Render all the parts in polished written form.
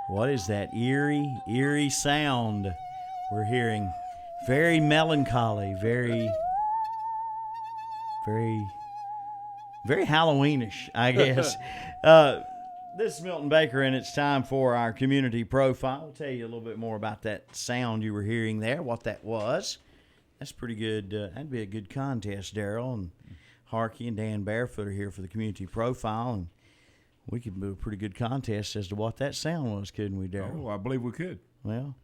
What is that eerie sound we're hearing? Very melancholy, very Halloweenish, I guess. This is Milton Baker, and it's time for our community profile. I'll tell you a little bit more about that sound you were hearing there, what that was. That's pretty good. That'd be a good contest, Darrell. And Harkey and Dan Barefoot are here for the community profile, and we could do a pretty good contest as to what that sound was, couldn't we, Darrell? Oh, I believe we could. Well,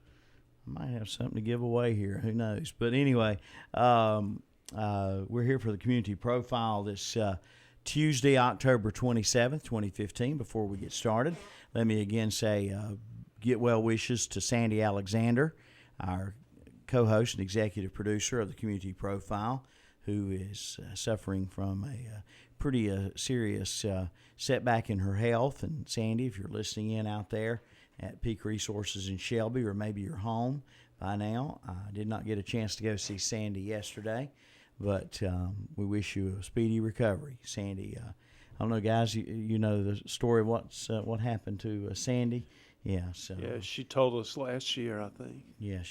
I might have something to give away here. Who knows? But anyway, we're here for the community profile this Tuesday, October 27th, 2015. Before we get started, let me again say get well wishes to Sandy Alexander, our co-host and executive producer of the community profile, who is suffering from a pretty serious setback in her health. And Sandy, if you're listening in out there at Peak Resources in Shelby, or maybe you're home by now, I did not get a chance to go see Sandy yesterday, but we wish you a speedy recovery, Sandy. I don't know, guys, you know the story of what happened to Sandy? Yeah, so yeah, she told us last year, I think. Yeah,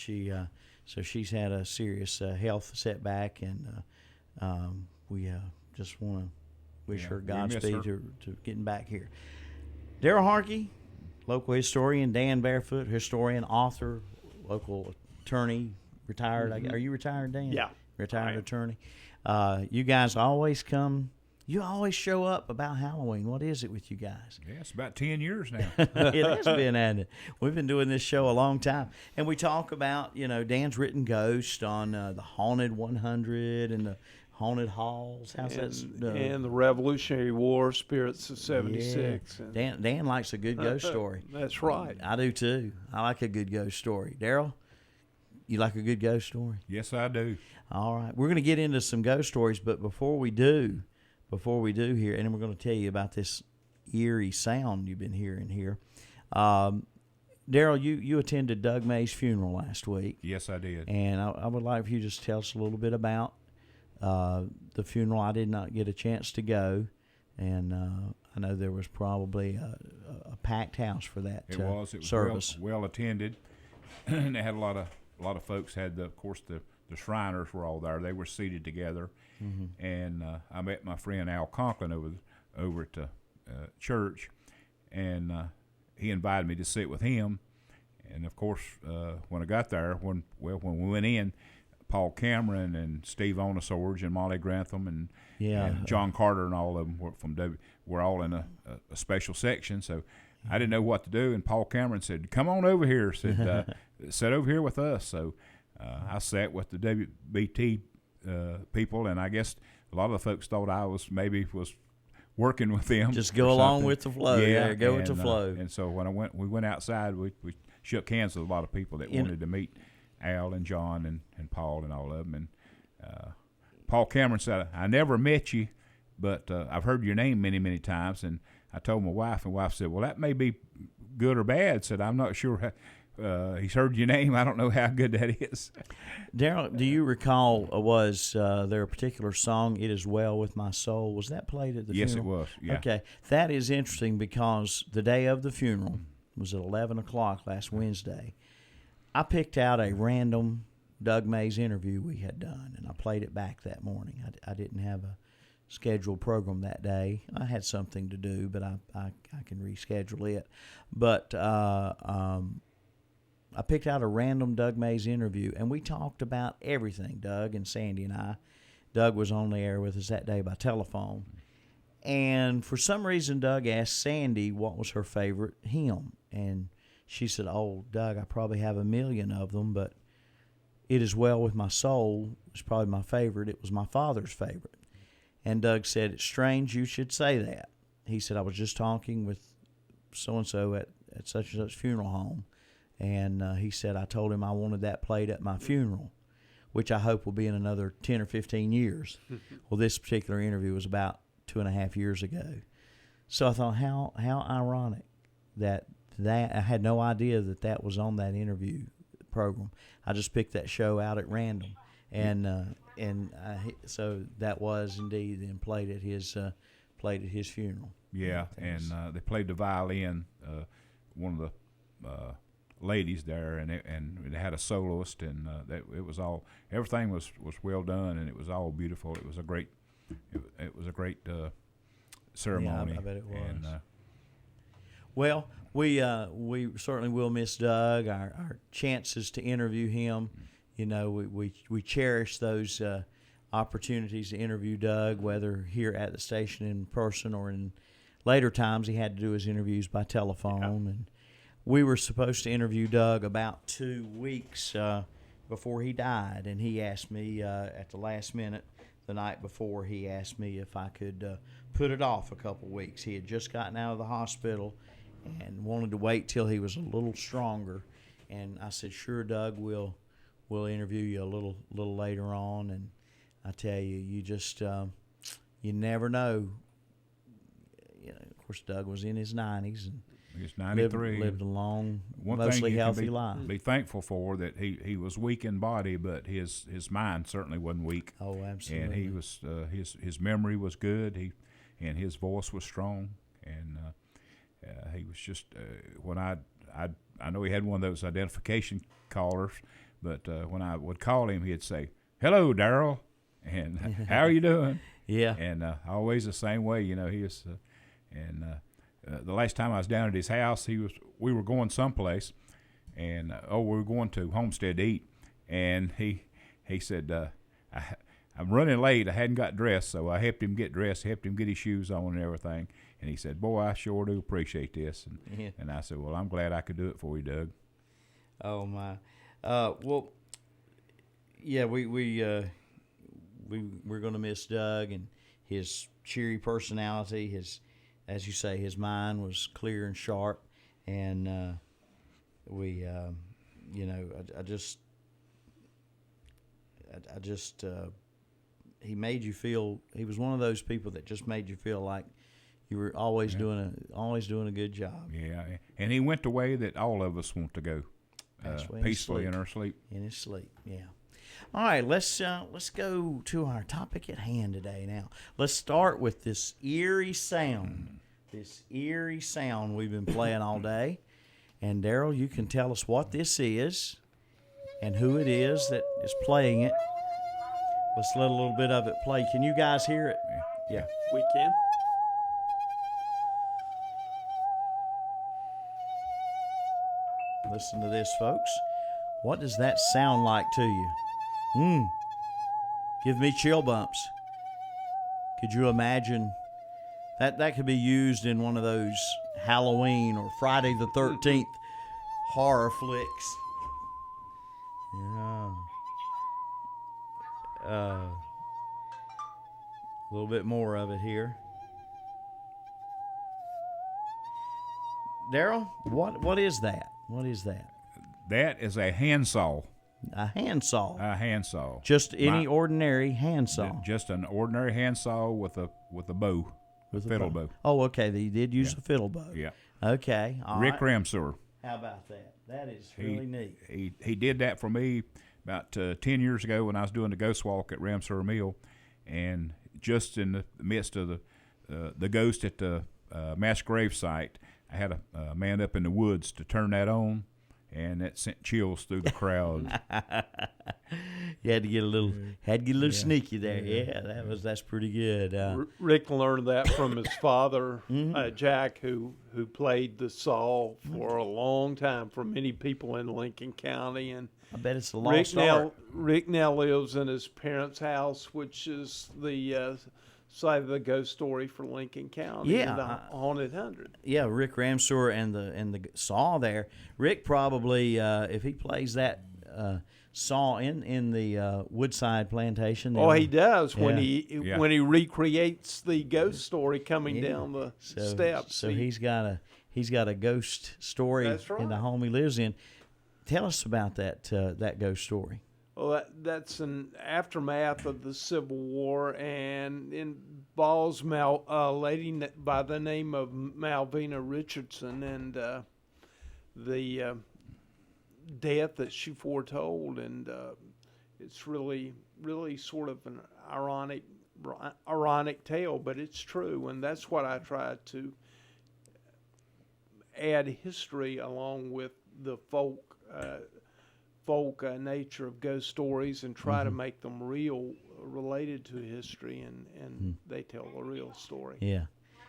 so she's had a serious health setback, and we just want to wish her Godspeed to getting back here. Darrell Harkey, local historian. Dan Barefoot, historian, author, local attorney, retired. Mm-hmm. Are you retired, Dan? Yeah. Retired attorney. You guys always come. You always show up about Halloween. What is it with you guys? Yeah, it's about 10 years now. It has been, hasn't it? We've been doing this show a long time. And we talk about, Dan's written Ghost on the Haunted 100 and the Haunted Halls. And the Revolutionary War, Spirits of 76. Yeah. Dan likes a good ghost story. That's right. I do, too. I like a good ghost story. Darrell, you like a good ghost story? Yes, I do. All right. We're going to get into some ghost stories, but before we do here, and then we're going to tell you about this eerie sound you've been hearing here. Darrell, you attended Doug May's funeral last week. Yes, I did. And I would like for you to just tell us a little bit about the funeral. I did not get a chance to go, and I know there was probably a packed house for that It was service. Well attended, and they had a lot of folks. Had of course the Shriners were all there. They were seated together. Mm-hmm. And I met my friend Al Conklin over at the church, and he invited me to sit with him. And of course, when I got there, when we went in, Paul Cameron and Steve Onosorge and Molly Grantham and John Carter and all of them were all in a special section. So I didn't know what to do, and Paul Cameron said, "Come on over here." Said, "Sit over here with us." So I sat with the WBT people, and I guess a lot of the folks thought I was working with them. Just go along with the flow. Yeah, go with the flow. And so when we went outside, we shook hands with a lot of people that wanted to meet Al and John and Paul and all of them. And Paul Cameron said, "I never met you, but I've heard your name many, many times." And I told my wife, and wife said, "Well, that may be good or bad." Said, "I'm not sure. He's heard your name. I don't know how good that is." Darrell, do you recall, was there a particular song, "It Is Well With My Soul"? Was that played at the funeral? Yes, it was. Yeah. Okay. That is interesting because the day of the funeral was at 11 o'clock last Wednesday. I picked out a random Doug May's interview we had done, and I played it back that morning. I didn't have a scheduled program that day. I had something to do, but I can reschedule it. But I picked out a random Doug May's interview, and we talked about everything, Doug and Sandy and I. Doug was on the air with us that day by telephone. And for some reason, Doug asked Sandy what was her favorite hymn. And she said, "Oh, Doug, I probably have a million of them, but It Is Well With My Soul was probably my favorite. It was my father's favorite." And Doug said, "It's strange you should say that." He said, "I was just talking with so-and-so at such and such funeral home. And he said, I told him I wanted that played at my funeral, which I hope will be in another 10 or 15 years. Well, this particular interview was about 2.5 years ago. So I thought, how ironic that I had no idea that was on that interview program. I just picked that show out at random. So that was indeed then played at his funeral. Yeah, and they played the violin. One of the ladies there, and it had a soloist, and it was all, everything was well done, and it was all beautiful. It was a great ceremony. Yeah, I bet it was. And, well, we certainly will miss Doug. Our chances to interview him, we cherish those opportunities to interview Doug, whether here at the station in person or in later times he had to do his interviews by telephone. Yeah. And we were supposed to interview Doug about 2 weeks before he died, and he asked me at the last minute, the night before, he asked me if I could put it off a couple weeks. He had just gotten out of the hospital and wanted to wait till he was a little stronger. And I said, "Sure, Doug, we'll interview you a little later on." And I tell you, you just you never know. Of course, Doug was in his 90s and he's 93. lived a long, One mostly thing you healthy can life. be thankful for, that he was weak in body, but his mind certainly wasn't weak. Oh, absolutely. And he was his memory was good. And his voice was strong, and he was just when I know he had one of those identification callers, but when I would call him, he'd say, "Hello, Darrell," and "How are you doing?" Yeah. And always the same way, he was. The last time I was down at his house, we were going someplace, and we were going to Homestead to eat, and he said, "I'm running late. I hadn't got dressed," so I helped him get dressed, helped him get his shoes on and everything. And he said, "Boy, I sure do appreciate this." And I said, "Well, I'm glad I could do it for you, Doug." Oh my. Well, yeah, we're going to miss Doug and his cheery personality. His, as you say, his mind was clear and sharp, and he made you feel. He was one of those people that just made you feel like you were always doing a good job. Yeah, and he went the way that all of us want to go, peacefully in our sleep. In his sleep, yeah. All right, let's go to our topic at hand today. Now, let's start with this eerie sound. This eerie sound we've been playing all day. And Darrell, you can tell us what this is and who it is that is playing it. Let's let a little bit of it play. Can you guys hear it? Yeah. We can. Listen to this, folks. What does that sound like to you? Give me chill bumps. Could you imagine that could be used in one of those Halloween or Friday the 13th horror flicks? Yeah. A little bit more of it here. Darrell, what is that? What is that? That is a handsaw. A handsaw. A handsaw. Just any ordinary handsaw. Just an ordinary handsaw with a bow, with a fiddle bow. Oh, okay. They did use a fiddle bow. Yeah. Okay. All Rick right. Ramseur. How about that? That is really neat. He did that for me about 10 years ago when I was doing the ghost walk at Ramseur Mill, and just in the midst of the ghost at the mass grave site, I had a man up in the woods to turn that on, and that sent chills through the crowd. You had to get a little sneaky there. Yeah, that's pretty good. Rick learned that from his father, Jack, who played the saw for a long time for many people in Lincoln County. And I bet it's a lost art. Rick now lives in his parents' house, which is the site of the ghost story for Lincoln County. Yeah, the Haunted 100. Yeah, Rick Ramseur and the saw there. Rick probably, if he plays that saw in the Woodside Plantation. Oh, he does when Yeah. he recreates the ghost story coming down the steps. So he's got a ghost story That's right. in the home he lives in. Tell us about that ghost story. Well, that's an aftermath of the Civil War, and involves a lady by the name of Malvina Richardson, and the death that she foretold. And it's really, really sort of an ironic ironic tale, but it's true, and that's what I try to add history along with the folk nature of ghost stories, and try to make them real, related to history, and they tell a real story. Yeah.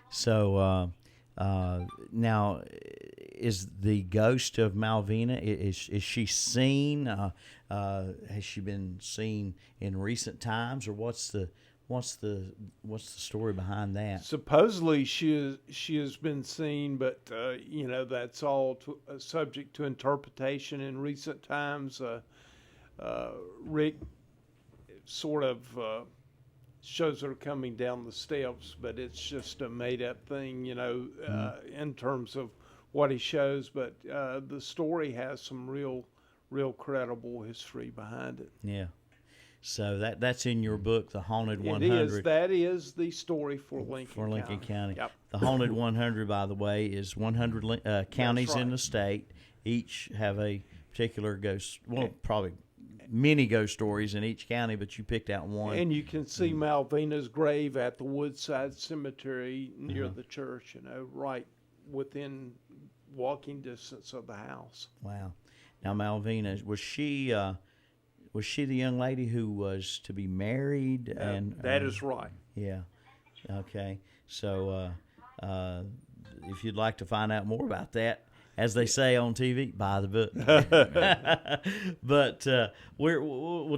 So now, is the ghost of Malvina, is she seen? Has she been seen in recent times, or what's the story behind that? Supposedly she has been seen, but that's all subject to interpretation. In recent times, Rick sort of shows her coming down the steps, but it's just a made-up thing, in terms of what he shows. But the story has some real credible history behind it. Yeah. So that's in your book, The Haunted 100. It is. That is the story for Lincoln County. Yep. The Haunted 100, by the way, is 100 counties in the state. Each have a particular ghost. Well, probably many ghost stories in each county, but you picked out one. And you can see Malvina's grave at the Woodside Cemetery near the church, right within walking distance of the house. Wow. Now, Malvina, was she the young lady who was to be married? And that is right. Yeah. Okay. So if you'd like to find out more about that, as they say on TV, buy the book. But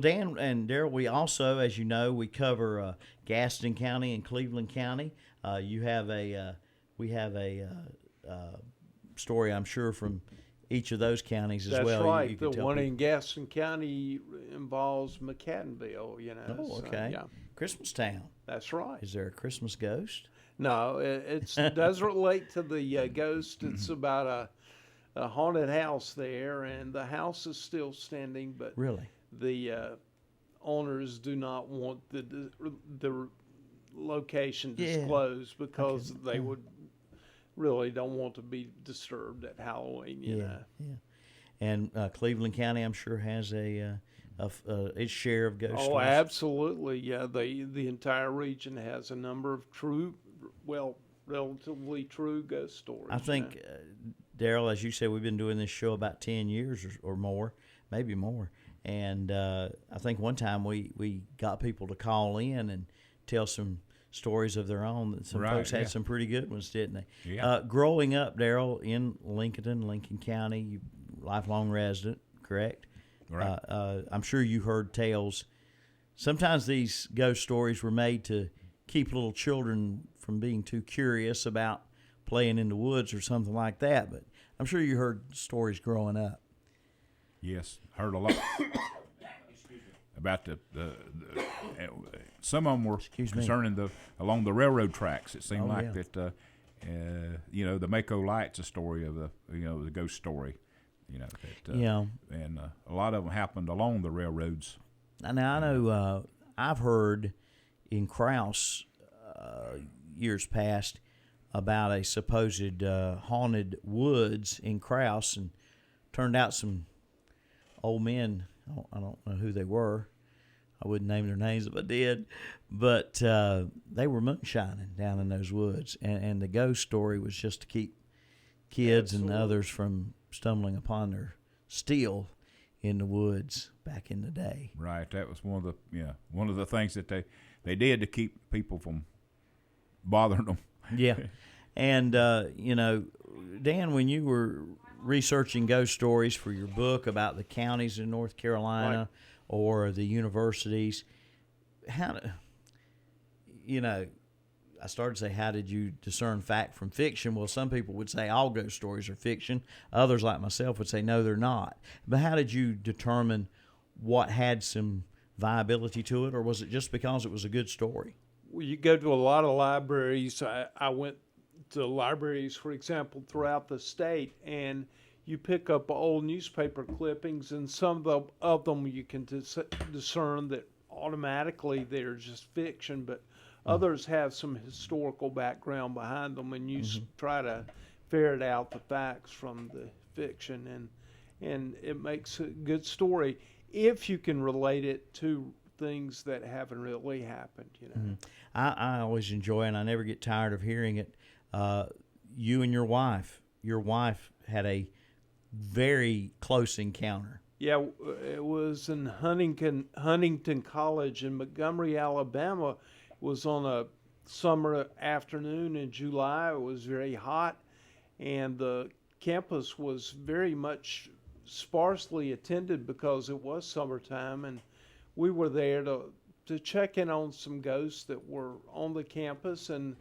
Dan and Darrell, we also, as you know, we cover Gaston County and Cleveland County. We have a story, I'm sure, from each of those counties as well. That's right. You the one people. in Gaston County involves McCaddenville, Oh, okay. So, yeah. Christmas Town. That's right. Is there a Christmas ghost? No, it does relate to the ghost. It's about a haunted house there, and the house is still standing, but Really? the owners do not want the location Yeah. disclosed because they would really don't want to be disturbed at Halloween. You know. Yeah. And Cleveland County, I'm sure, has its share of ghost Oh, stories. absolutely. Yeah, the entire region has a number of relatively true ghost stories. I think, Darrell, as you said, we've been doing this show about 10 years or more, maybe more. And I think one time we got people to call in and tell some stories of their own. Some folks had some pretty good ones, didn't they? Yeah. Growing up, Darrell, in Lincoln County, you lifelong resident, correct? Right. I'm sure you heard tales. Sometimes these ghost stories were made to keep little children from being too curious about playing in the woods or something like that. But I'm sure you heard stories growing up. Yes, heard a lot about the some of them were concerning along the railroad tracks. It seemed that the Mako Light's a story of the ghost story. And a lot of them happened along the railroads. Now I know I've heard in Krause years past about a supposed haunted woods in Krause, and turned out some old men. I don't know who they were. I wouldn't name their names if I did, but they were moonshining down in those woods, and the ghost story was just to keep kids and others from stumbling upon their steel in the woods back in the day. Right, that was one of the things that they did to keep people from bothering them. Yeah, and Dan, when you were researching ghost stories for your book about the counties in North Carolina or the universities, I started to say, how did you discern fact from fiction? Well, some people would say all ghost stories are fiction. Others, like myself, would say, no, they're not. But how did you determine what had some viability to it, or was it just because it was a good story? Well, you go to a lot of libraries. I went to libraries, for example, throughout the state, and you pick up old newspaper clippings, and some of them you can discern that automatically they're just fiction, but others have some historical background behind them, and you try to ferret out the facts from the fiction, and it makes a good story if you can relate it to things that haven't really happened, you know. Mm-hmm. I always enjoy, and I never get tired of hearing it. You and your wife had a very close encounter. Yeah, it was in Huntington College in Montgomery, Alabama. It was on a summer afternoon in July. It was very hot, and the campus was very much sparsely attended because it was summertime, and we were there to check in on some ghosts that were on the campus, and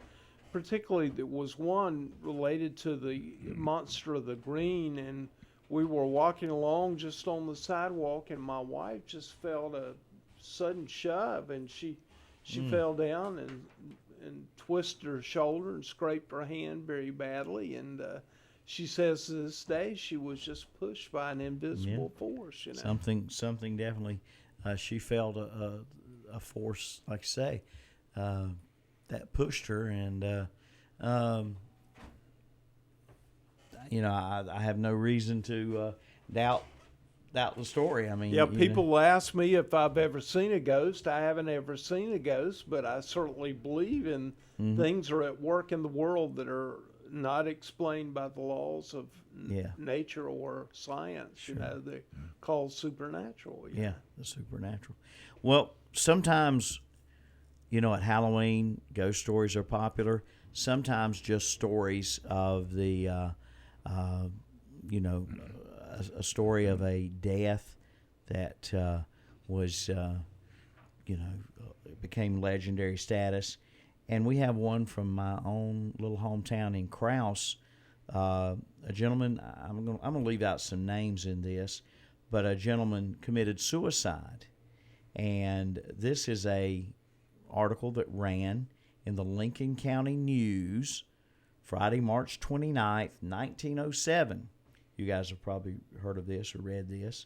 particularly there was one related to the monster of the green, and we were walking along just on the sidewalk, and my wife just felt a sudden shove, and she fell down and twisted her shoulder and scraped her hand very badly, and she says to this day she was just pushed by an invisible force. You know, something definitely. She felt a force, like you say, that pushed her, and I have no reason to doubt the story. I mean, yeah, people ask me if I've ever seen a ghost. I haven't ever seen a ghost, but I certainly believe in things are at work in the world that are not explained by the laws of nature or science. Sure. You know, they're called supernatural. Yeah, the supernatural. Well, sometimes, at Halloween, ghost stories are popular. Sometimes just stories of the, a story of a death that was, became legendary status. And we have one from my own little hometown in Krause. A gentleman, I'm gonna leave out some names in this, but a gentleman committed suicide. And this is a article that ran in the Lincoln County News Friday, March 29th, 1907. You guys have probably heard of this or read this.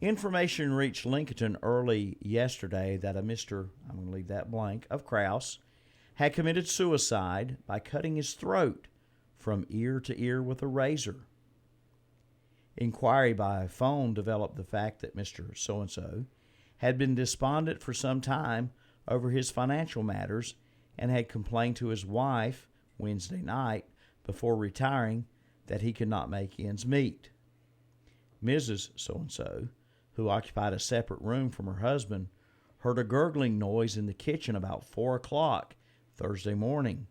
Information reached Lincoln early yesterday that a Mr. I'm going to leave that blank, of Krause, had committed suicide by cutting his throat from ear to ear with a razor. Inquiry by phone developed the fact that Mr. So-and-so had been despondent for some time over his financial matters and had complained to his wife Wednesday night before retiring that he could not make ends meet. Mrs. So-and-so, who occupied a separate room from her husband, heard a gurgling noise in the kitchen about 4 o'clock Thursday morning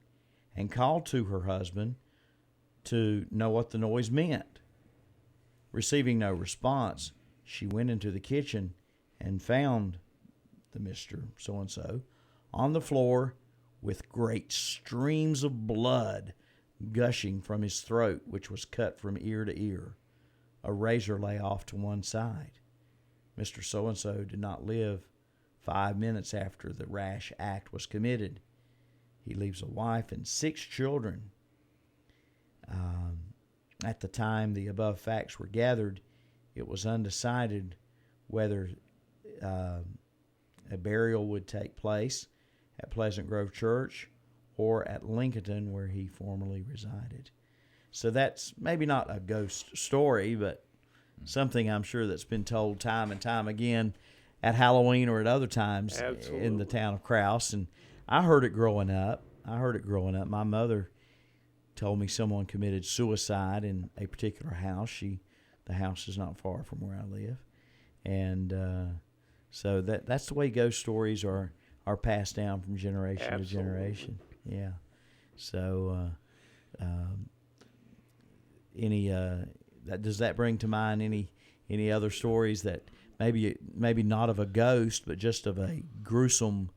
and called to her husband to know what the noise meant. Receiving no response, she went into the kitchen and found the Mr. So-and-so on the floor with great streams of blood gushing from his throat, which was cut from ear to ear. A razor lay off to one side. Mr. So-and-so did not live 5 minutes after the rash act was committed. He leaves a wife and 6 children. At the time the above facts were gathered, it was undecided whether a burial would take place at Pleasant Grove Church or at Lincoln, where he formerly resided. So that's maybe not a ghost story, but something I'm sure that's been told time and time again at Halloween or at other times in the town of Krause. And I heard it growing up. My mother told me someone committed suicide in a particular house. The house is not far from where I live. And so that's the way ghost stories are passed down from generation to generation. Yeah. So does that bring to mind any other stories that maybe not of a ghost, but just of a gruesome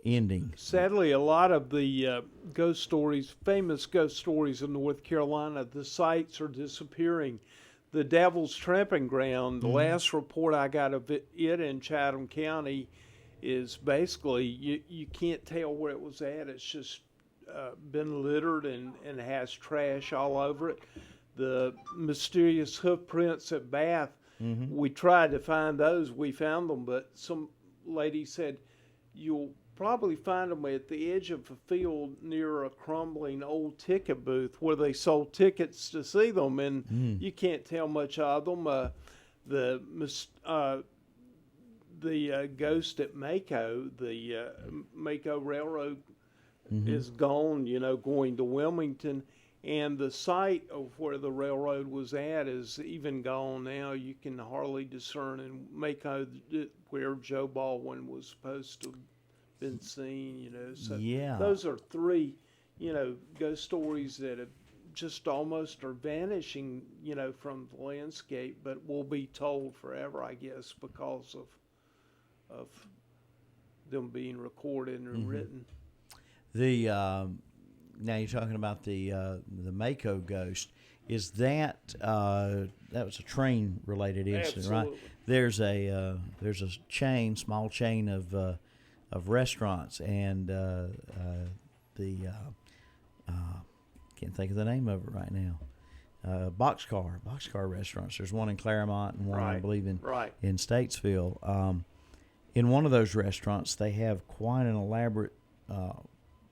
ending? Sadly, a lot of the ghost stories, famous ghost stories in North Carolina, the sites are disappearing. The Devil's Tramping Ground, the last report I got of it in Chatham County is basically you can't tell where it was at. It's just been littered and has trash all over it. The mysterious hoof prints at Bath, we tried to find those. We found them, but some lady said you'll probably find them at the edge of a field near a crumbling old ticket booth where they sold tickets to see them, and you can't tell much of them. The the ghost at Mako, the Mako Railroad Mm-hmm. is gone, going to Wilmington. And the site of where the railroad was at is even gone now. You can hardly discern in Mako where Joe Baldwin was supposed to have been seen, So Yeah. those are three, ghost stories that have just almost are vanishing, from the landscape, but will be told forever, I guess, because of them being recorded and written. The now you're talking about the Mako ghost. Is that that was a train related incident, right? Absolutely. There's a small chain of restaurants, and can't think of the name of it right now. Boxcar restaurants. There's one in Claremont and one I believe in Statesville. In one of those restaurants, they have quite an elaborate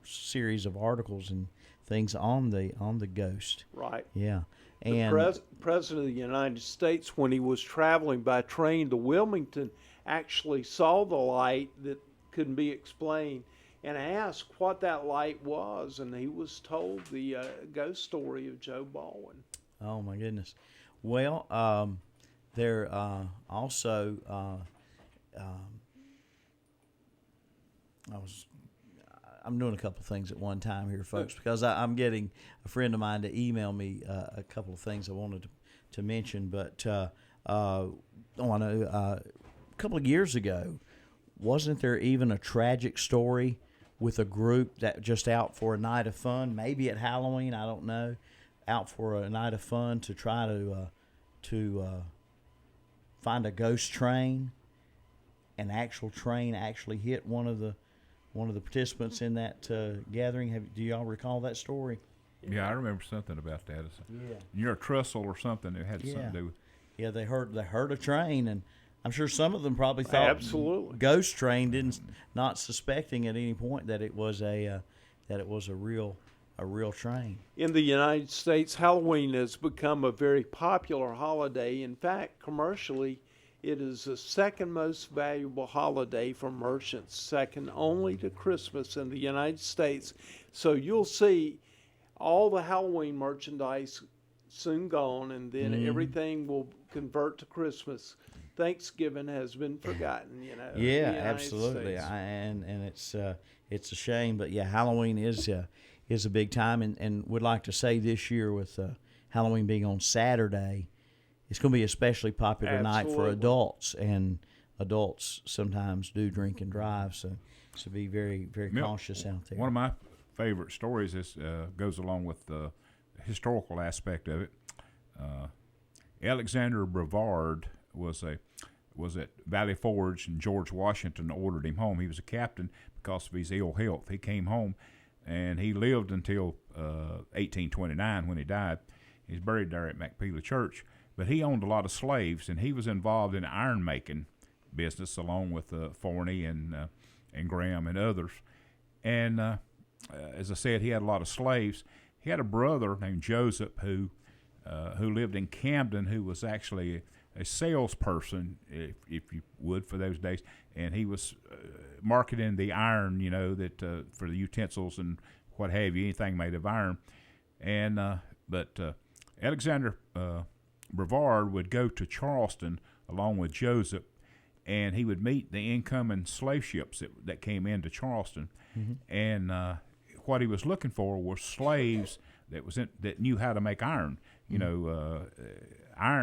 series of articles and things on the ghost. Right. Yeah. And the President of the United States, when he was traveling by train to Wilmington, actually saw the light that couldn't be explained and asked what that light was, and he was told the ghost story of Joe Baldwin. Oh my goodness. Well, there also I'm doing a couple of things at one time here, folks, because I'm getting a friend of mine to email me a couple of things I wanted to mention. But I want to, a couple of years ago, wasn't there even a tragic story with a group that just out for a night of fun, maybe at Halloween, I don't know, out for a night of fun to try to find a ghost train? An actual train actually hit one of the participants in that gathering. Do y'all recall that story? Yeah, I remember something about that. Near a trestle or something. It had something to do with. Yeah, they heard a train, and I'm sure some of them probably thought absolutely ghost train, not suspecting at any point that it was a real train. In the United States, Halloween has become a very popular holiday. In fact, commercially, it is the second most valuable holiday for merchants, second only to Christmas in the United States. So you'll see all the Halloween merchandise soon gone, and then everything will convert to Christmas. Thanksgiving has been forgotten, Yeah, absolutely, and it's a shame, but yeah, Halloween is a big time, and would like to say this year with Halloween being on Saturday, it's going to be an especially popular night for adults, and adults sometimes do drink and drive, so be very, very cautious out there. One of my favorite stories goes along with the historical aspect of it. Alexander Brevard was at Valley Forge, and George Washington ordered him home. He was a captain because of his ill health. He came home, and he lived until 1829 when he died. He's buried there at McPeely Church. But he owned a lot of slaves, and he was involved in iron making business along with Forney and Graham and others. And as I said, he had a lot of slaves. He had a brother named Joseph who lived in Camden, who was actually a salesperson, if you would, for those days. And he was marketing the iron, that for the utensils and what have you, anything made of iron. And but Alexander Brevard would go to Charleston along with Joseph, and he would meet the incoming slave ships that came into Charleston. Mm-hmm. And what he was looking for were slaves that knew how to make iron.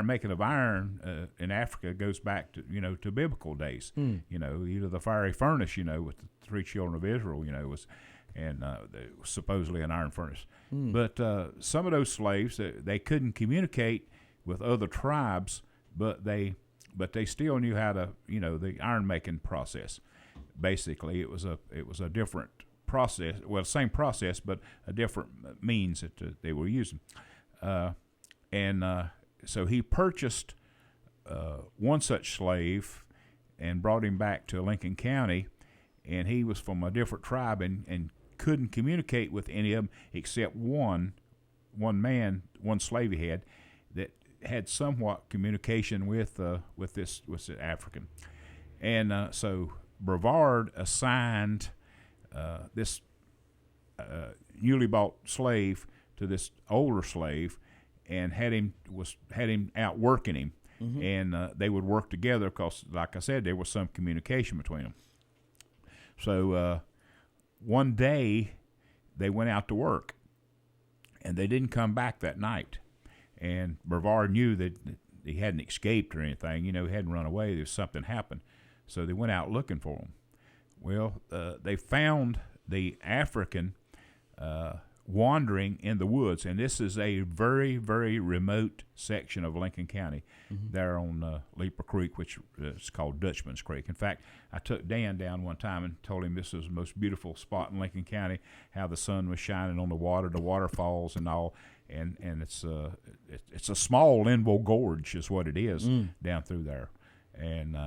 Making of iron in Africa goes back to to biblical days. Either the fiery furnace, with the three children of Israel, was, and supposedly an iron furnace. But some of those slaves, they couldn't communicate with other tribes, but they still knew how to, the iron making process. Basically, it was a different process. Well, same process, but a different means that they were using. So he purchased one such slave and brought him back to Lincoln County, and he was from a different tribe and couldn't communicate with any of them except one slave he had somewhat communication with this African, And so Brevard assigned this newly bought slave to this older slave, and had him out working him, and they would work together because, like I said, there was some communication between them. So one day they went out to work, and they didn't come back that night. And Brevard knew that he hadn't escaped or anything. He hadn't run away. There was something happened. So they went out looking for him. Well, they found the African wandering in the woods, and this is a very, very remote section of Lincoln County, there on Leaper Creek, which is called Dutchman's Creek. In fact, I took Dan down one time and told him this is the most beautiful spot in Lincoln County, how the sun was shining on the waterfalls and all, and it's a small Linville Gorge is what it is down through there, and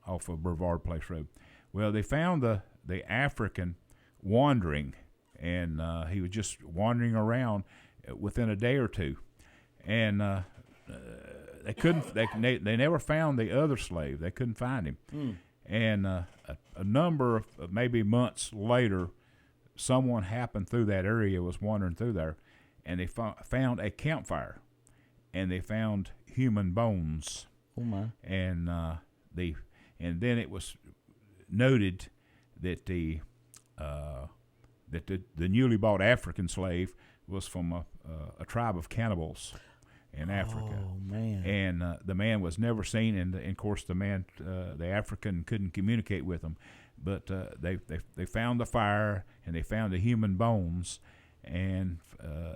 off of Brevard Place Road. Well, they found the African wandering, and he was just wandering around within a day or two, and they couldn't. They never found the other slave. They couldn't find him, and a number of maybe months later, someone happened through that area, was wandering through there, and they found a campfire, and they found human bones. Oh my! And then it was noted that the newly bought African slave was from a tribe of cannibals in Africa. Oh man! And the man was never seen, and of course the African couldn't communicate with him, but they found the fire, and they found the human bones, and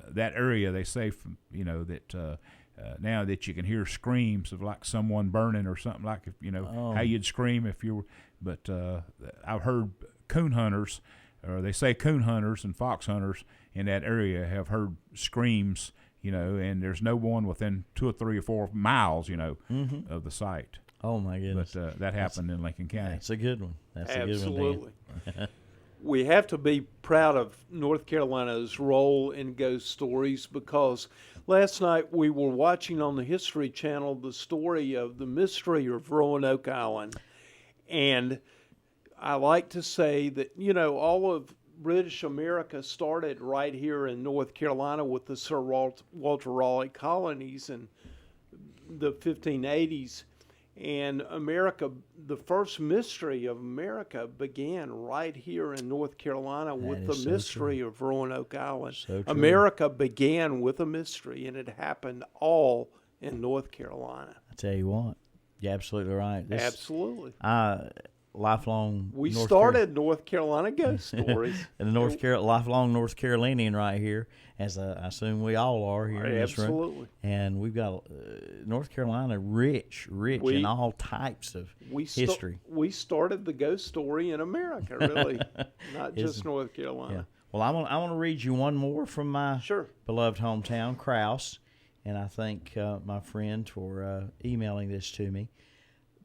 that area, they say that now that you can hear screams of like someone burning or something, like how you'd scream if you were. But I've heard coon hunters, or they say coon hunters and fox hunters in that area have heard screams, and there's no one within 2 or 3 or 4 miles, of the site. Oh my goodness! But that happened in Lincoln County. That's a good one. That's Absolutely. a good one, Dan. We have to be proud of North Carolina's role in ghost stories, because last night we were watching on the History Channel the story of the mystery of Roanoke Island. And I like to say that, all of British America started right here in North Carolina with the Sir Walter Raleigh colonies in the 1580s. And America, the first mystery of America began right here in North Carolina with the mystery of Roanoke Island. So true. America began with a mystery, and it happened all in North Carolina. I tell you what, you're absolutely right. Absolutely. Lifelong. We started North Carolina ghost stories. And lifelong North Carolinian right here, as I assume we all are here in this room. Absolutely. And we've got North Carolina rich in all types of history. We started the ghost story in America, really, not just North Carolina. Yeah. Well, I want to read you one more from my beloved hometown, Krause, and I thank my friend for emailing this to me.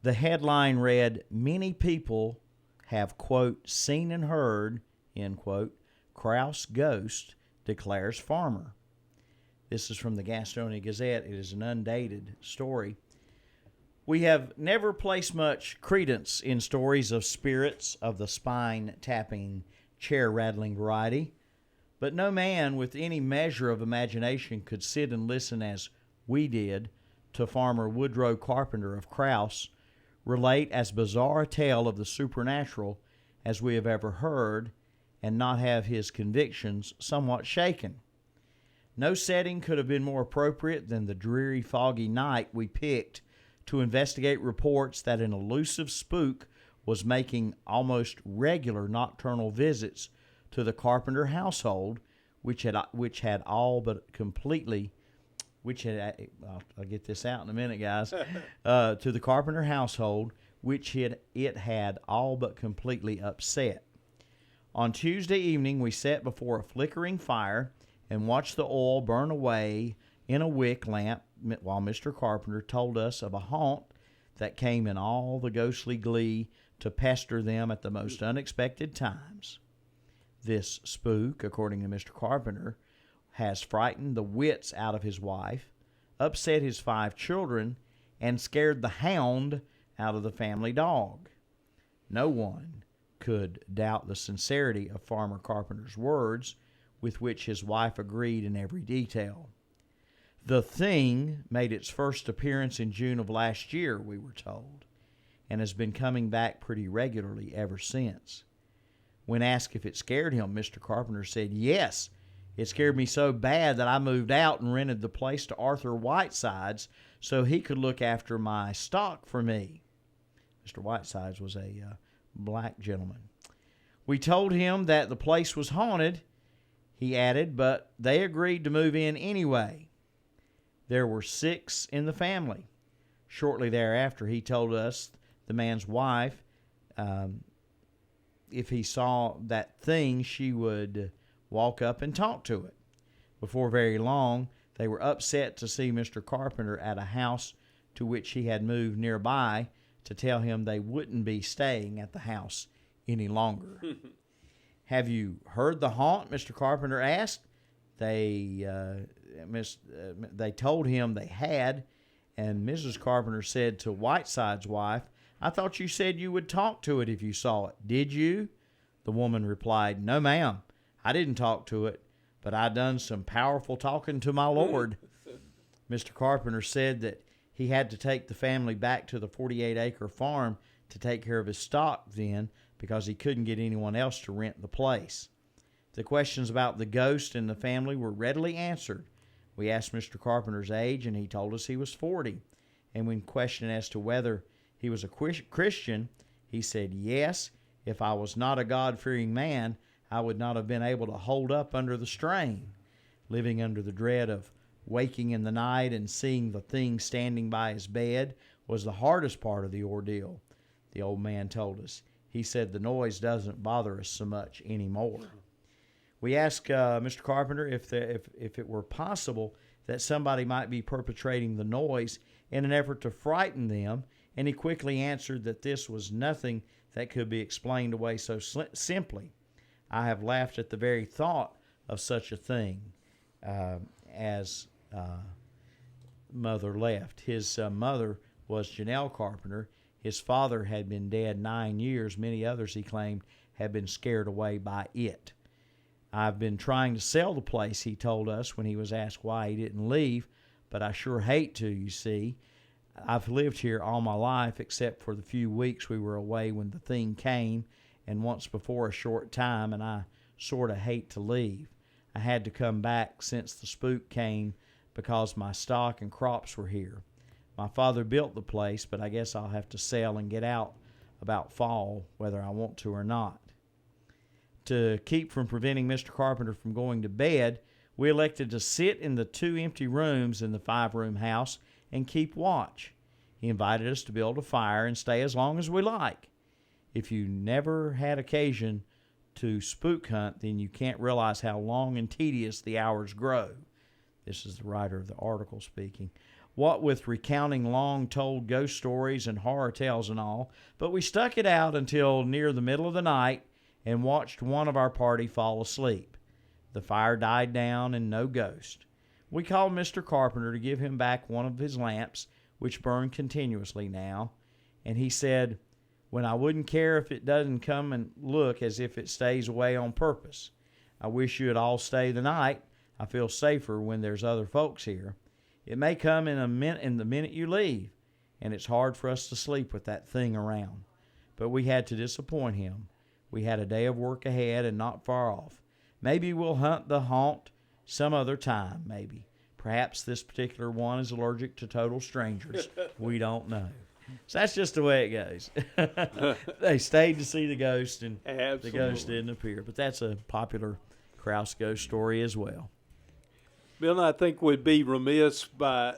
The headline read, "Many people have, quote, seen and heard, end quote, Krause ghost declares farmer." This is from the Gastonia Gazette. It is an undated story. "We have never placed much credence in stories of spirits of the spine-tapping, chair-rattling variety, but no man with any measure of imagination could sit and listen as we did to Farmer Woodrow Carpenter of Krause relate as bizarre a tale of the supernatural as we have ever heard, and not have his convictions somewhat shaken. No setting could have been more appropriate than the dreary, foggy night we picked to investigate reports that an elusive spook was making almost regular nocturnal visits to the Carpenter household, which had all but completely... I'll get this out in a minute, guys. To the Carpenter household, which it had all but completely upset. On Tuesday evening, we sat before a flickering fire and watched the oil burn away in a wick lamp while Mr. Carpenter told us of a haunt that came in all the ghostly glee to pester them at the most unexpected times. This spook, according to Mr. Carpenter, has frightened the wits out of his wife, upset his 5 children, and scared the hound out of the family dog. No one could doubt the sincerity of Farmer Carpenter's words, with which his wife agreed in every detail. The thing made its first appearance in June of last year, we were told, and has been coming back pretty regularly ever since. When asked if it scared him, Mr. Carpenter said, "Yes, it scared me so bad that I moved out and rented the place to Arthur Whitesides so he could look after my stock for me." Mr. Whitesides was a black gentleman. "We told him that the place was haunted," he added, "but they agreed to move in anyway." There were 6 in the family. Shortly thereafter, he told us, the man's wife, if he saw that thing, she would walk up and talk to it. Before very long, they were upset to see Mr. Carpenter at a house to which he had moved nearby to tell him they wouldn't be staying at the house any longer. "Have you heard the haunt?" Mr. Carpenter asked. They told him they had, and Mrs. Carpenter said to Whiteside's wife, "I thought you said you would talk to it if you saw it. Did you?" The woman replied, "No, ma'am, I didn't talk to it, but I done some powerful talking to my Lord." Mr. Carpenter said that he had to take the family back to the 48-acre farm to take care of his stock then, because he couldn't get anyone else to rent the place. The questions about the ghost in the family were readily answered. We asked Mr. Carpenter's age, and he told us he was 40. And when questioned as to whether he was a Christian, he said, "Yes, if I was not a God-fearing man, I would not have been able to hold up under the strain." Living under the dread of waking in the night and seeing the thing standing by his bed was the hardest part of the ordeal, the old man told us. He said the noise doesn't bother us so much anymore. We asked Mr. Carpenter if it were possible that somebody might be perpetrating the noise in an effort to frighten them, and he quickly answered that this was nothing that could be explained away so simply. "I have laughed at the very thought of such a thing," as Mother left. His mother was Janelle Carpenter. His father had been dead 9 years. Many others, he claimed, had been scared away by it. "I've been trying to sell the place," he told us when he was asked why he didn't leave, "but I sure hate to, you see. I've lived here all my life except for the few weeks we were away when the thing came, and once before a short time, and I sort of hate to leave. I had to come back since the spook came because my stock and crops were here. My father built the place, but I guess I'll have to sell and get out about fall, whether I want to or not." To keep from preventing Mr. Carpenter from going to bed, we elected to sit in the 2 empty rooms in the 5-room house and keep watch. He invited us to build a fire and stay as long as we like. If you never had occasion to spook hunt, then you can't realize how long and tedious the hours grow. This is the writer of the article speaking. What with recounting long-told ghost stories and horror tales and all, but we stuck it out until near the middle of the night and watched one of our party fall asleep. The fire died down and no ghost. We called Mr. Carpenter to give him back one of his lamps, which burned continuously now, and he said, "When I wouldn't care if it doesn't come and look as if it stays away on purpose. I wish you'd all stay the night. I feel safer when there's other folks here. It may come in the minute you leave, and it's hard for us to sleep with that thing around." But we had to disappoint him. We had a day of work ahead and not far off. Maybe we'll hunt the haunt some other time, maybe. Perhaps this particular one is allergic to total strangers. We don't know. So that's just the way it goes. They stayed to see the ghost, and Absolutely. the ghost didn't appear. But that's a popular Krause ghost story as well. Bill, I think we'd be remiss by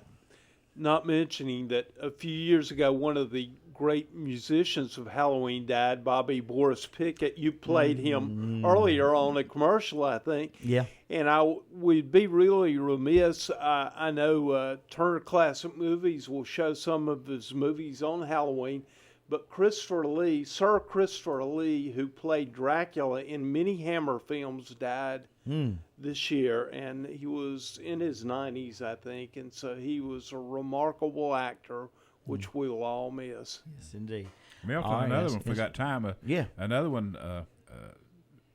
not mentioning that a few years ago, one of the great musicians of Halloween died, Bobby Boris Pickett. You played him earlier on a commercial, I think. Yeah. And we'd be really remiss. I know Turner Classic Movies will show some of his movies on Halloween, but Sir Christopher Lee, who played Dracula in many Hammer films, died this year, and he was in his 90s, I think, and so he was a remarkable actor which we'll all miss. Yes, indeed. Milton, All right, another yes, one, if we yes. got time. Yeah. Another one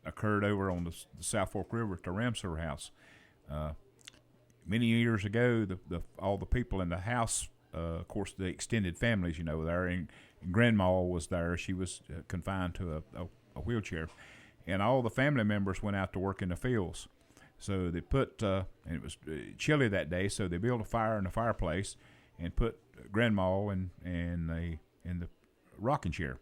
occurred over on the South Fork River at the Ramseur house. Many years ago, all the people in the house, of course, the extended families, there, and Grandma was there. She was confined to a wheelchair, and all the family members went out to work in the fields. So they put, and it was chilly that day, so they built a fire in the fireplace and put Grandma in the rocking chair.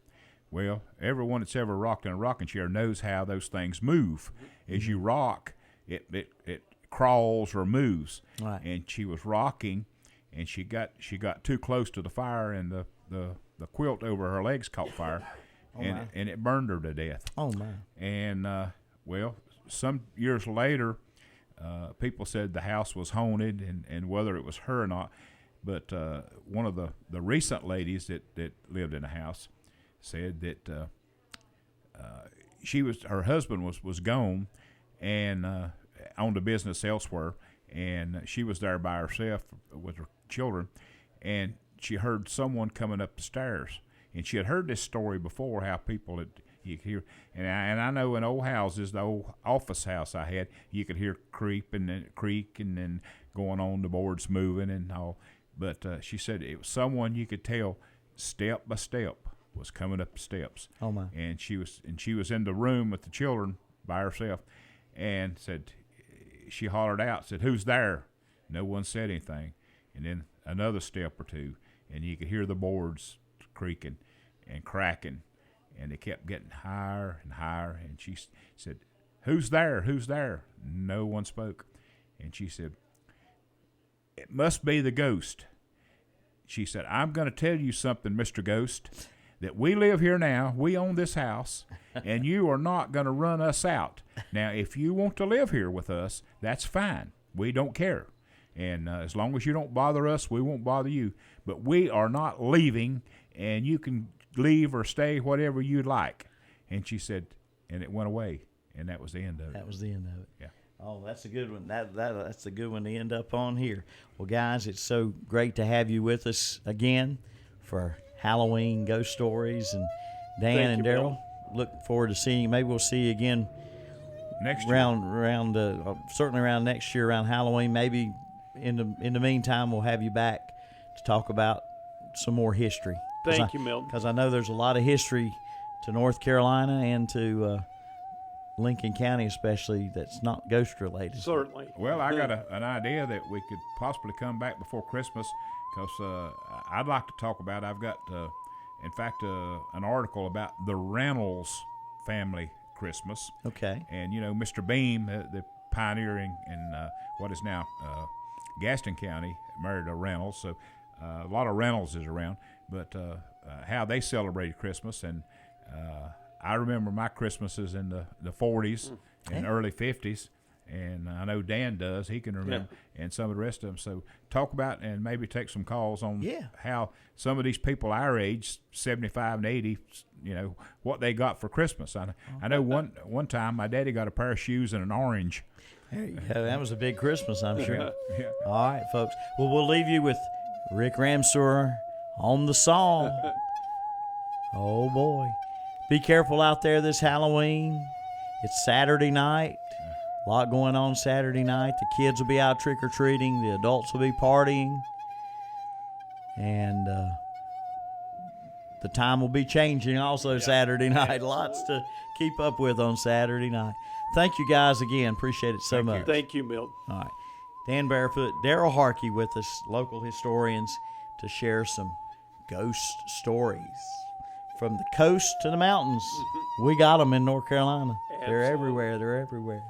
Well, everyone that's ever rocked in a rocking chair knows how those things move. As you rock, it crawls or moves. Right. And she was rocking, and she got too close to the fire, and the quilt over her legs caught fire, and it burned her to death. Oh my! And well, some years later, people said the house was haunted, and whether it was her or not. But one of the recent ladies that lived in the house said that her husband was gone and on the business elsewhere, and she was there by herself with her children, and she heard someone coming up the stairs, and she had heard this story before, how people you could hear, and I know in old houses, the old office house I had, you could hear creak and then going on, the boards moving and all. But she said it was someone you could tell step by step was coming up the steps. Oh my! And she was in the room with the children by herself, and said, she hollered out, said, "Who's there?" No one said anything, and then another step or two, and you could hear the boards creaking and cracking, and they kept getting higher and higher. And she said, "Who's there? Who's there?" No one spoke, and she said, "It must be the ghost." She said, "I'm going to tell you something, Mr. Ghost, that we live here now. We own this house, and you are not going to run us out. Now, if you want to live here with us, that's fine. We don't care. And as long as you don't bother us, we won't bother you. But we are not leaving, and you can leave or stay, whatever you'd like." And she said, and it went away, and that was the end of it. That was the end of it. Yeah. Oh, that's a good one. That's a good one to end up on here. Well, guys, it's so great to have you with us again for Halloween ghost stories. And Dan Thank and you, Darrell, look forward to seeing you. Maybe we'll see you again Next year. certainly around next year, around Halloween. Maybe in the meantime, we'll have you back to talk about some more history. Thank you, Milton. Because I know there's a lot of history to North Carolina and to Lincoln County especially that's not ghost related. Certainly. Well, I got an idea that we could possibly come back before Christmas, because I'd like to talk about, I've got, in fact, an article about the Reynolds family Christmas. Okay. And, Mr. Beam, the pioneer in what is now Gaston County, married a Reynolds. So a lot of Reynolds is around. But how they celebrated Christmas. And I remember my Christmases in the 40s and early 50s. And I know Dan does. He can remember, and some of the rest of them. So talk about and maybe take some calls on how some of these people our age, 75 and 80, what they got for Christmas. I know one time my daddy got a pair of shoes and an orange. There you go. That was a big Christmas, I'm sure. Yeah. All right, folks. Well, we'll leave you with Rick Ramseur on the song. Oh, boy. Be careful out there this Halloween. It's Saturday night. A lot going on Saturday night. The kids will be out trick-or-treating. The adults will be partying. And the time will be changing also Saturday night. Lots to keep up with on Saturday night. Thank you guys again. Appreciate it so much. Thank you, Milton. All right. Dan Barefoot, Darrell Harkey with us, local historians, to share some ghost stories. From the coast to the mountains, we got them in North Carolina. They're Absolutely. everywhere. They're everywhere.